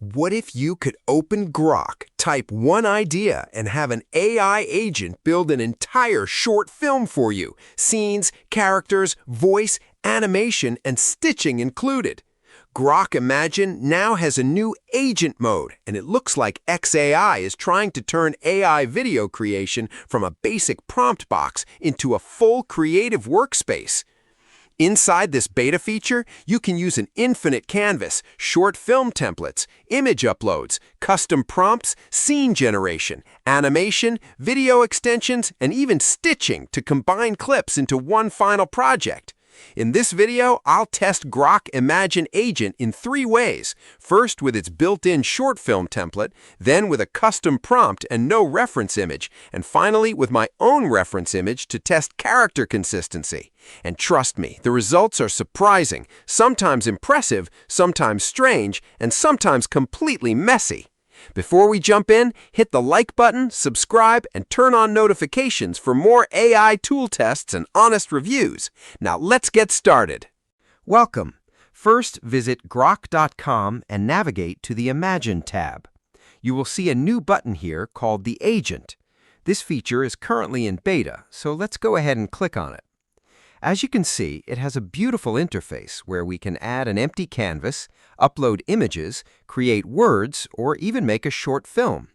What if you could open Grok, type one idea, and have an AI agent build an entire short film for you? Scenes, characters, voice, animation, and stitching included. Grok Imagine now has a new agent mode, and it looks like XAI is trying to turn AI video creation from a basic prompt box into a full creative workspace. Inside this beta feature, you can use an infinite canvas, short film templates, image uploads, custom prompts, scene generation, animation, video extensions, and even stitching to combine clips into one final project. In this video, I'll test Grok Imagine Agent in 3 ways. First with its built-in short film template, then with a custom prompt and no reference image, and finally with my own reference image to test character consistency. And trust me, the results are surprising, sometimes impressive, sometimes strange, and sometimes completely messy. Before we jump in, hit the like button, subscribe, and turn on notifications for more AI tool tests and honest reviews. Now let's get started. Welcome. First, visit grok.com and navigate to the Imagine tab. You will see a new button here called the Agent. This feature is currently in beta, so let's go ahead and click on it. As you can see, it has a beautiful interface where we can add an empty canvas, upload images, create words, or even make a short film.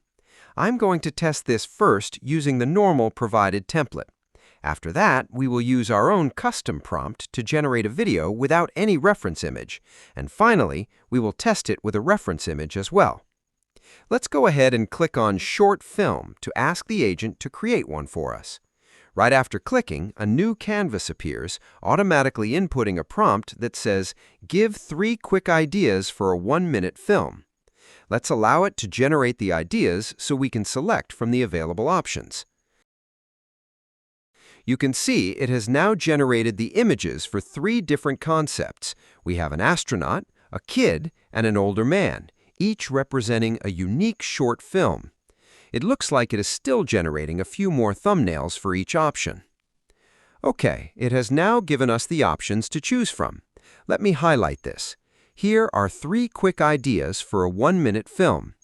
I'm going to test this first using the normal provided template. After that, we will use our own custom prompt to generate a video without any reference image. And finally, we will test it with a reference image as well. Let's go ahead and click on Short Film to ask the agent to create one for us. Right after clicking, a new canvas appears, automatically inputting a prompt that says, "Give 3 quick ideas for a 1-minute film." Let's allow it to generate the ideas so we can select from the available options. You can see it has now generated the images for 3 different concepts. We have an astronaut, a kid, and an older man, each representing a unique short film. It looks like it is still generating a few more thumbnails for each option. Okay, it has now given us the options to choose from. Let me highlight this. Here are 3 quick ideas for a 1-minute film.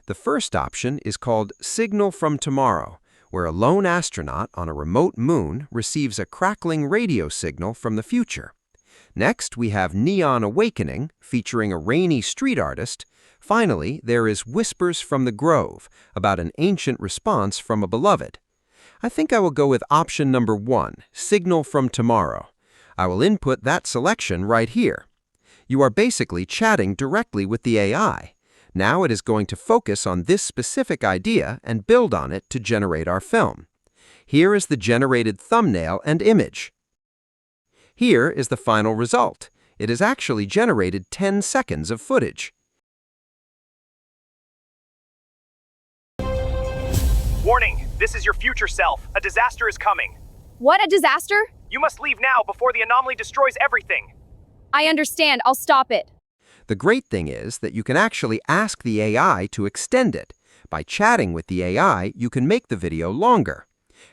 The first option is called Signal from Tomorrow, where a lone astronaut on a remote moon receives a crackling radio signal from the future. Next, we have Neon Awakening, featuring a rainy street artist. Finally, there is Whispers from the Grove, about an ancient response from a beloved. I think I will go with option number 1, Signal from Tomorrow. I will input that selection right here. You are basically chatting directly with the AI. Now it is going to focus on this specific idea and build on it to generate our film. Here is the generated thumbnail and image. Here is the final result. It has actually generated 10 seconds of footage. Warning, this is your future self. A disaster is coming. What, a disaster? You must leave now before the anomaly destroys everything. I understand. I'll stop it. The great thing is that you can actually ask the AI to extend it. By chatting with the AI, you can make the video longer.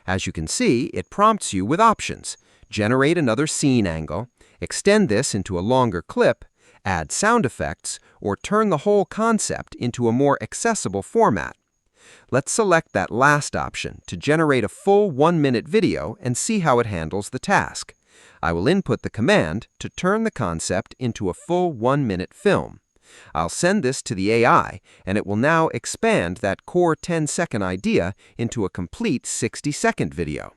As you can see, it prompts you with options. Generate another scene angle, extend this into a longer clip, add sound effects, or turn the whole concept into a more accessible format. Let's select that last option to generate a full 1-minute video and see how it handles the task. I will input the command to turn the concept into a full 1-minute film. I'll send this to the AI, and it will now expand that core 10-second idea into a complete 60-second video.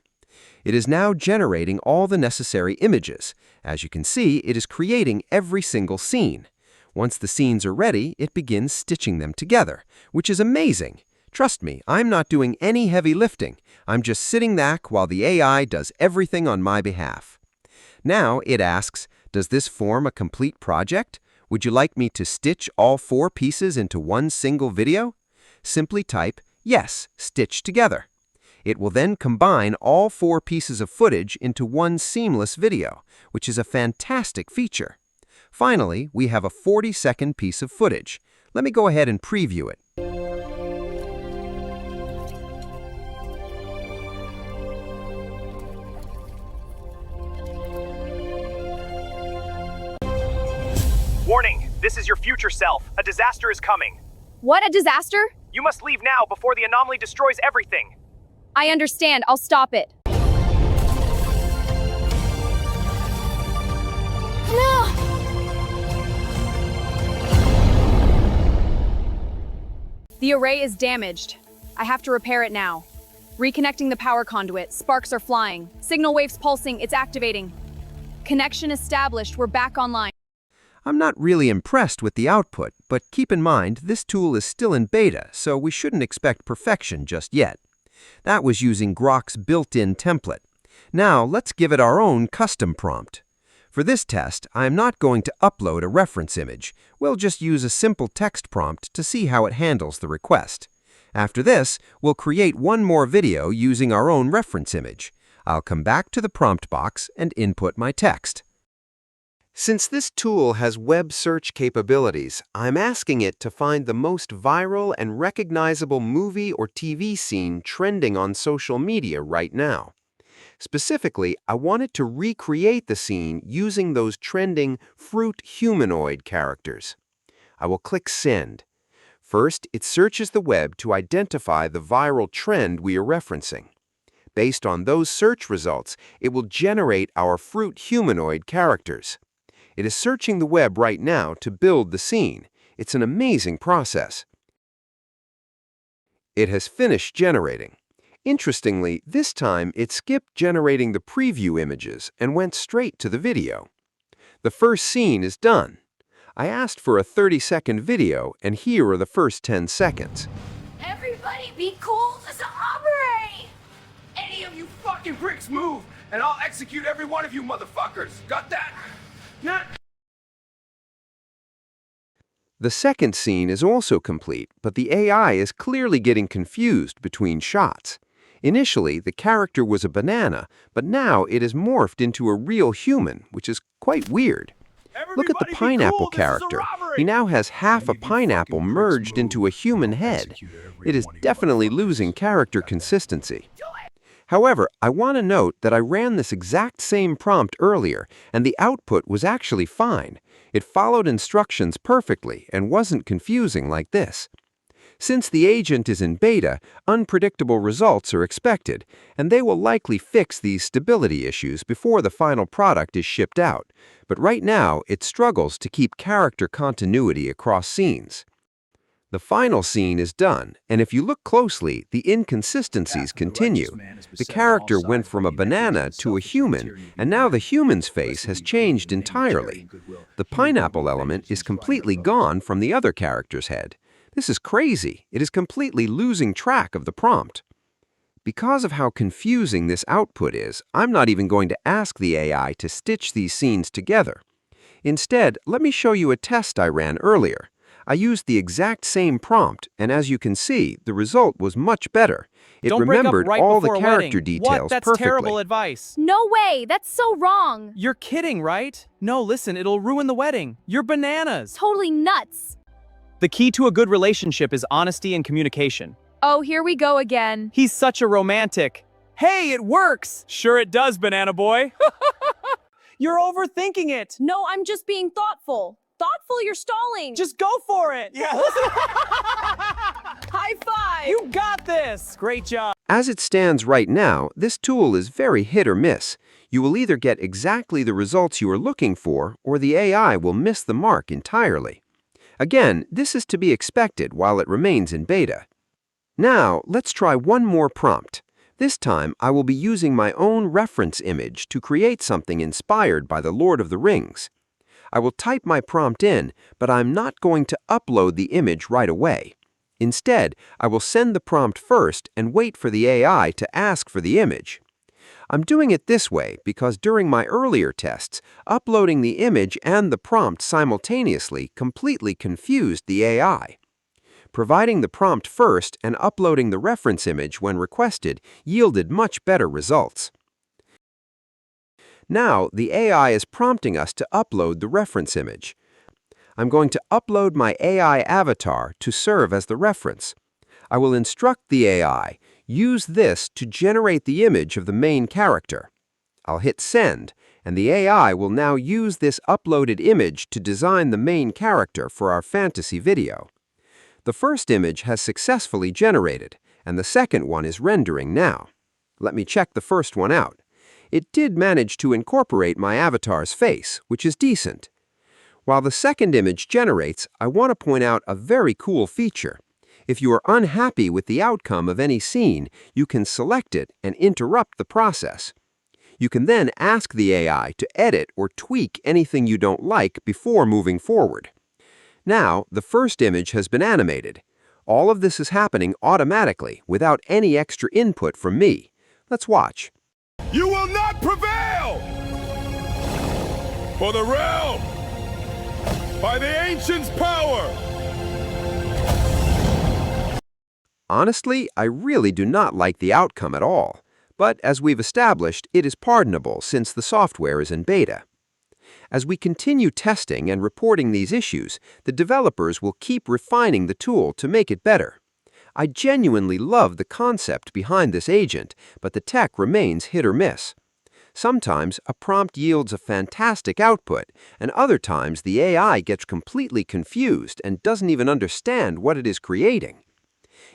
It is now generating all the necessary images. As you can see, it is creating every single scene. Once the scenes are ready, it begins stitching them together, which is amazing. Trust me, I'm not doing any heavy lifting. I'm just sitting back while the AI does everything on my behalf. Now it asks, does this form a complete project? Would you like me to stitch all 4 pieces into one single video? Simply type, yes, stitch together. It will then combine all 4 pieces of footage into one seamless video, which is a fantastic feature. Finally, we have a 40-second piece of footage. Let me go ahead and preview it. Warning, this is your future self. A disaster is coming. What a disaster! You must leave now before the anomaly destroys everything. I understand. I'll stop it. No! The array is damaged. I have to repair it now. Reconnecting the power conduit. Sparks are flying. Signal waves pulsing. It's activating. Connection established. We're back online. I'm not really impressed with the output, but keep in mind this tool is still in beta, so we shouldn't expect perfection just yet. That was using Grok's built-in template. Now let's give it our own custom prompt. For this test, I am not going to upload a reference image. We'll just use a simple text prompt to see how it handles the request. After this, we'll create one more video using our own reference image. I'll come back to the prompt box and input my text. Since this tool has web search capabilities, I'm asking it to find the most viral and recognizable movie or TV scene trending on social media right now. Specifically, I want it to recreate the scene using those trending fruit humanoid characters. I will click Send. First, it searches the web to identify the viral trend we are referencing. Based on those search results, it will generate our fruit humanoid characters. It is searching the web right now to build the scene. It's an amazing process. It has finished generating. Interestingly, this time it skipped generating the preview images and went straight to the video. The first scene is done. I asked for a 30-second video, and here are the first 10 seconds. Everybody be cool as a hombre! Any of you fucking pricks move, and I'll execute every one of you motherfuckers. Got that? Nah. The second scene is also complete, but the AI is clearly getting confused between shots. Initially, the character was a banana, but now it is morphed into a real human, which is quite weird. Look at the pineapple character. He now has half a pineapple merged into a human head. It is definitely losing character consistency. However, I want to note that I ran this exact same prompt earlier, and the output was actually fine. It followed instructions perfectly and wasn't confusing like this. Since the agent is in beta, unpredictable results are expected, and they will likely fix these stability issues before the final product is shipped out. But right now, it struggles to keep character continuity across scenes. The final scene is done, and if you look closely, the inconsistencies continue. The character went from a banana to a human, and now the human's face has changed entirely. The pineapple element is completely gone from the other character's head. This is crazy. It is completely losing track of the prompt. Because of how confusing this output is, I'm not even going to ask the AI to stitch these scenes together. Instead, let me show you a test I ran earlier. I used the exact same prompt, and as you can see, the result was much better. It Don't break up remembered right all the before a character wedding. details What? That's perfectly. terrible advice. No way! That's so wrong! You're kidding, right? No, listen, it'll ruin the wedding. You're bananas. Totally nuts! The key to a good relationship is honesty and communication. Oh, here we go again. He's such a romantic. Hey, it works! Sure it does, banana boy. You're overthinking it. No, I'm just being thoughtful. Thoughtful, you're stalling. Just go for it. Yeah. High five. You got this. Great job. As it stands right now, this tool is very hit or miss. You will either get exactly the results you are looking for, or the AI will miss the mark entirely. Again, this is to be expected while it remains in beta. Now, let's try one more prompt. This time, I will be using my own reference image to create something inspired by the Lord of the Rings. I will type my prompt in, but I'm not going to upload the image right away. Instead, I will send the prompt first and wait for the AI to ask for the image. I'm doing it this way because during my earlier tests, uploading the image and the prompt simultaneously completely confused the AI. Providing the prompt first and uploading the reference image when requested yielded much better results. Now, the AI is prompting us to upload the reference image. I'm going to upload my AI avatar to serve as the reference. I will instruct the AI, use this to generate the image of the main character. I'll hit Send, and the AI will now use this uploaded image to design the main character for our fantasy video. The first image has successfully generated, and the second one is rendering now. Let me check the first one out. It did manage to incorporate my avatar's face, which is decent. While the second image generates, I want to point out a very cool feature. If you are unhappy with the outcome of any scene, you can select it and interrupt the process. You can then ask the AI to edit or tweak anything you don't like before moving forward. Now, the first image has been animated. All of this is happening automatically without any extra input from me. Let's watch. You will not prevail! For the realm! By the ancient's power! Honestly, I really do not like the outcome at all. But as we've established, it is pardonable since the software is in beta. As we continue testing and reporting these issues, the developers will keep refining the tool to make it better. I genuinely love the concept behind this agent, but the tech remains hit or miss. Sometimes a prompt yields a fantastic output, and other times the AI gets completely confused and doesn't even understand what it is creating.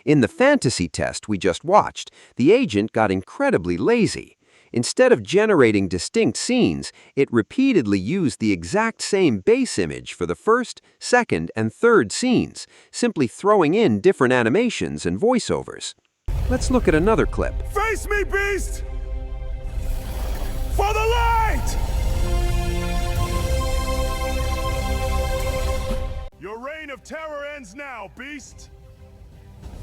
In the fantasy test we just watched, the agent got incredibly lazy. Instead of generating distinct scenes, it repeatedly used the exact same base image for the first, second, and third scenes, simply throwing in different animations and voiceovers. Let's look at another clip. Face me, beast! For the light! Your reign of terror ends now, beast!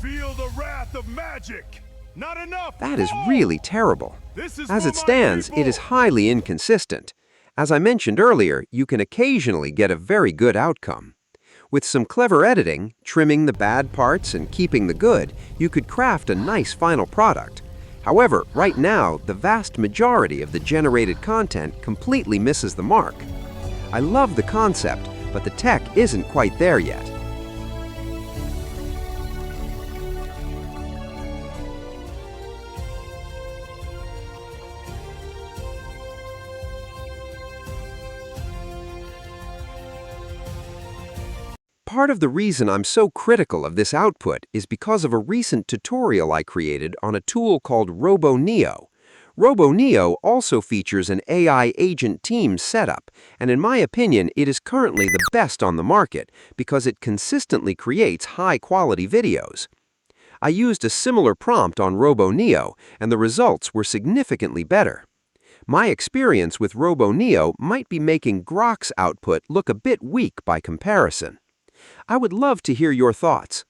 Feel the wrath of magic! Not enough! That is really terrible. This is As for it my stands, people. it is highly inconsistent. As I mentioned earlier, you can occasionally get a very good outcome. With some clever editing, trimming the bad parts and keeping the good, you could craft a nice final product. However, right now, the vast majority of the generated content completely misses the mark. I love the concept, but the tech isn't quite there yet. Part of the reason I'm so critical of this output is because of a recent tutorial I created on a tool called Robonio. Robonio also features an AI Agent Teams setup, and in my opinion, it is currently the best on the market because it consistently creates high-quality videos. I used a similar prompt on Robonio, and the results were significantly better. My experience with Robonio might be making Grok's output look a bit weak by comparison. I would love to hear your thoughts.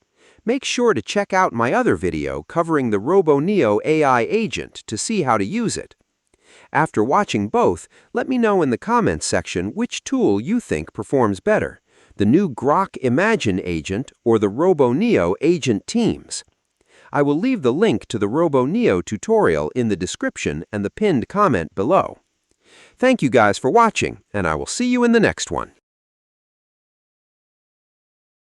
Make sure to check out my other video covering the Robonio AI agent to see how to use it. After watching both, let me know in the comments section which tool you think performs better, the new Grok Imagine Agent or the Robonio Agent Teams. I will leave the link to the Robonio tutorial in the description and the pinned comment below. Thank you guys for watching, and I will see you in the next one.